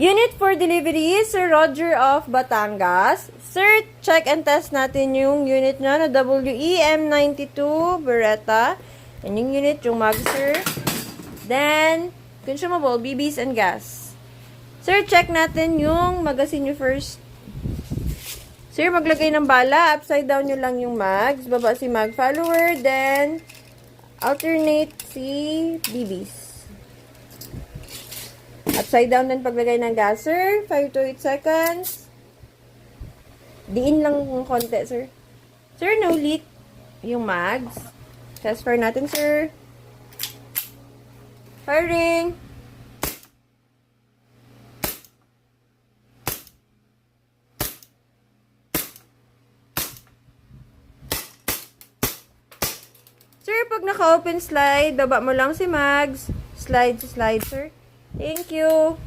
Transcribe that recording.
Unit for delivery, Sir Roger of Batangas. Sir, check and test natin yung unit niya na WEM92 Beretta. Yan yung unit, yung mag, sir. Then, consumable, BBs and gas. Sir, check natin yung magazine nyo first. Sir, maglagay ng bala. Upside down nyo lang yung mags. Baba si mag follower. Then, alternate si BBs. Upside down din paglagay ng gas, sir. 5 to 8 seconds. Diin lang ng konti, sir. Sir, no leak yung mags. Test fire natin, sir. Firing. Sir, pag naka-open slide, baba mo lang si mags. Slide, sir. Thank you.